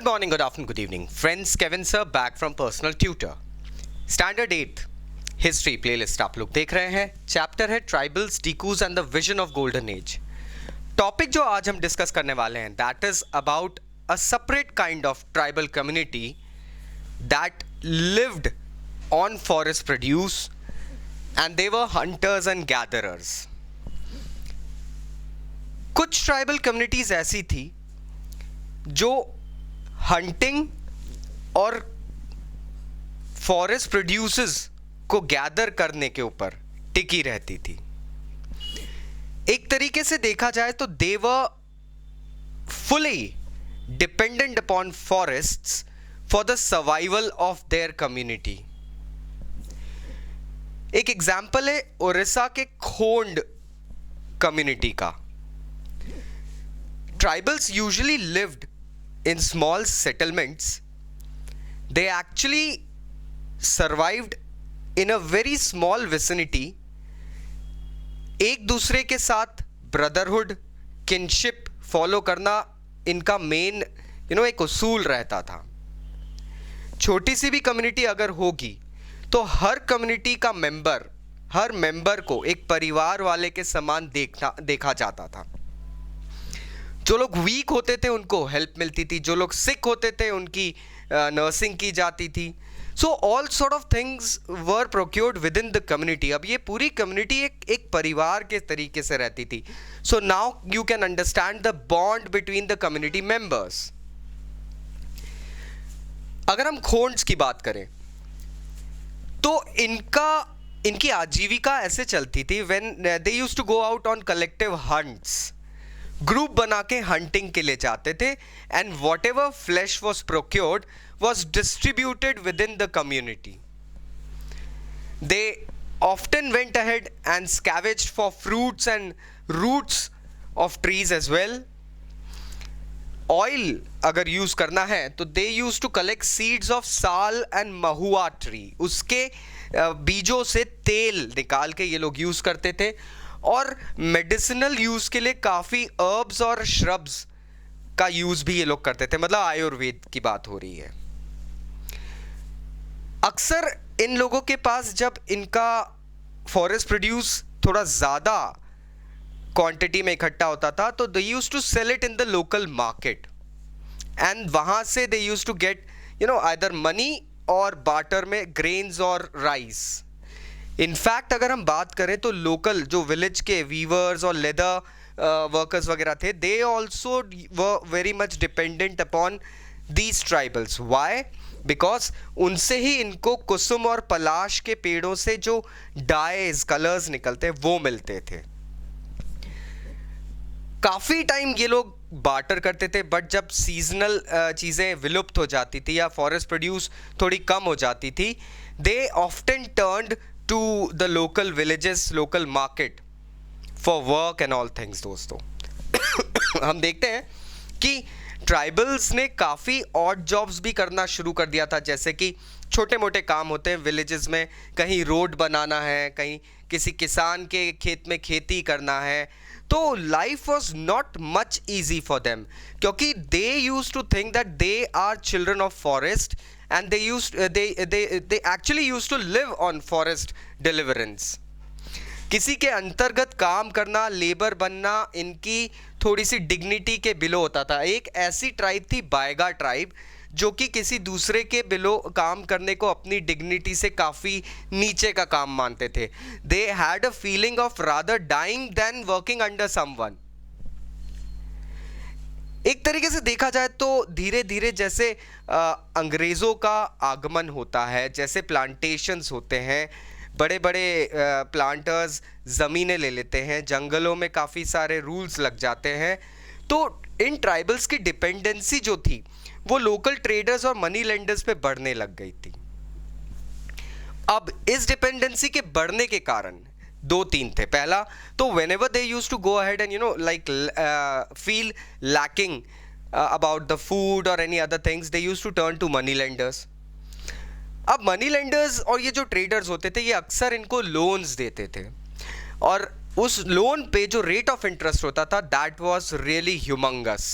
Good morning, good afternoon, good evening. Friends, Kevin sir back from Personal Tutor. Standard 8 history playlist आप लोग देख रहे हैं. Chapter है tribals, Dikus and the vision of golden age. Topic जो आज हम डिस्कस करने वाले हैं that is about a separate kind of tribal community that lived on forest produce and they were hunters and gatherers. कुछ ट्राइबल कम्युनिटीज ऐसी थी जो हंटिंग और फॉरेस्ट प्रोड्यूसेस को गैदर करने के ऊपर टिकी रहती थी. एक तरीके से देखा जाए तो they were fully dependent upon forests for the survival of their community. एक एग्जाम्पल है उड़ीसा के खोंड कम्युनिटी का. Tribals usually lived in small settlements. They actually survived in a very small vicinity. एक दूसरे के साथ ब्रदरहुड, किनशिप फॉलो करना इनका मेन एक उसूल रहता था. छोटी सी भी कम्युनिटी अगर होगी तो हर कम्युनिटी का हर मेंबर को एक परिवार वाले के समान देखा जाता था. जो लोग वीक होते थे उनको हेल्प मिलती थी, जो लोग सिक होते थे उनकी नर्सिंग की जाती थी. So all sort of things were procured with in the community. अब ये पूरी कम्युनिटी एक परिवार के तरीके से रहती थी. So now you can understand the bond between the community members. अगर हम खोंड्स की बात करें तो इनकी आजीविका ऐसे चलती थी when they used to go out on collective hunts. Group बना के हंटिंग के लिए जाते थे and whatever flesh was procured was distributed within the community. They often went ahead and scavenged for fruits and roots of trees as well. Oil अगर use करना है तो they use to collect seeds of sal and mahua tree. उसके बीजों से तेल निकाल के ये लोग यूज करते थे. और मेडिसिनल यूज के लिए काफ़ी अर्ब्स और श्रब्स का यूज भी ये लोग करते थे. मतलब आयुर्वेद की बात हो रही है. अक्सर इन लोगों के पास जब इनका फॉरेस्ट प्रोड्यूस थोड़ा ज़्यादा क्वांटिटी में इकट्ठा होता था तो they use to sell it in the local market and वहाँ से they use to get either money और बार्टर में ग्रेन्स और राइस. इनफैक्ट अगर हम बात करें तो लोकल जो विलेज के वीवर्स और लेदर वर्कर्स वगैरह थे they also were very much dependent upon these tribals. Why? Because उनसे ही इनको कुसुम और पलाश के पेड़ों से जो डाइज कलर्स निकलते हैं वो मिलते थे. काफ़ी टाइम ये लोग बार्टर करते थे बट जब सीजनल चीज़ें विलुप्त हो जाती थी या फॉरेस्ट प्रोड्यूस थोड़ी कम हो जाती थी they often turned to the local villages, local market for work and all things. दोस्तों हम देखते हैं कि ट्राइबल्स ने काफ़ी ऑड जॉब्स भी करना शुरू कर दिया था. जैसे कि छोटे मोटे काम होते हैं विलेजेस में, कहीं रोड बनाना है, कहीं किसी किसान के खेत में खेती करना है. तो life was not much easy for them क्योंकि they use to think that they are children of forest and they actually used to live on forest deliverance. किसी के अंतर्गत काम करना, लेबर बनना इनकी थोड़ी सी डिग्निटी के बिलो होता था. एक ऐसी ट्राइब थी बायगा ट्राइब जो कि किसी दूसरे के बिलो काम करने को अपनी डिग्निटी से काफ़ी नीचे का काम मानते थे. They had a feeling of rather dying than working under someone. एक तरीके से देखा जाए तो धीरे धीरे जैसे अंग्रेज़ों का आगमन होता है, जैसे प्लांटेशंस होते हैं, बड़े बड़े प्लांटर्स ज़मीनें ले लेते हैं, जंगलों में काफ़ी सारे रूल्स लग जाते हैं, तो इन ट्राइबल्स की डिपेंडेंसी जो थी वो लोकल ट्रेडर्स और मनी लेंडर्स पे बढ़ने लग गई थी. अब इस डिपेंडेंसी के बढ़ने के कारण दो तीन थे. पहला तो whenever they used to go ahead and feel lacking about the food or any other things they used to turn to money lenders. अब मनी लेंडर्स और ये जो ट्रेडर्स होते थे ये अक्सर इनको लोन्स देते थे और उस लोन पे जो रेट ऑफ इंटरेस्ट होता था दैट वाज रियली ह्यूमंगस.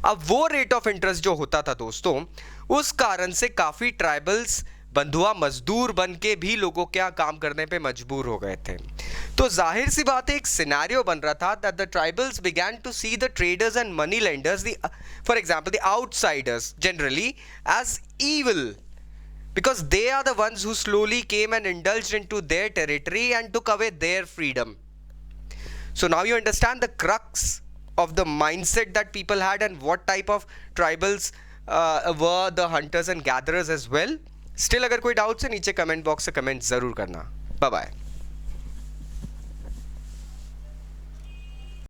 अब वो रेट ऑफ इंटरेस्ट जो होता था दोस्तों, उस कारण से काफ़ी ट्राइबल्स बंधुआ मजदूर बन के भी लोगों क्या काम करने पे मजबूर हो गए थे। तो जाहिर सी बात है एक सिनेरियो बन रहा था that the tribals began to see the traders and money lenders, for example the outsiders generally, as evil, because they are the ones who slowly came and indulged into their territory and took away their freedom. So now you understand the crux of the mindset that people had and what type of tribals were the hunters and gatherers as well. Still अगर कोई doubts है नीचे comment box से comment ज़रूर करना. Bye bye.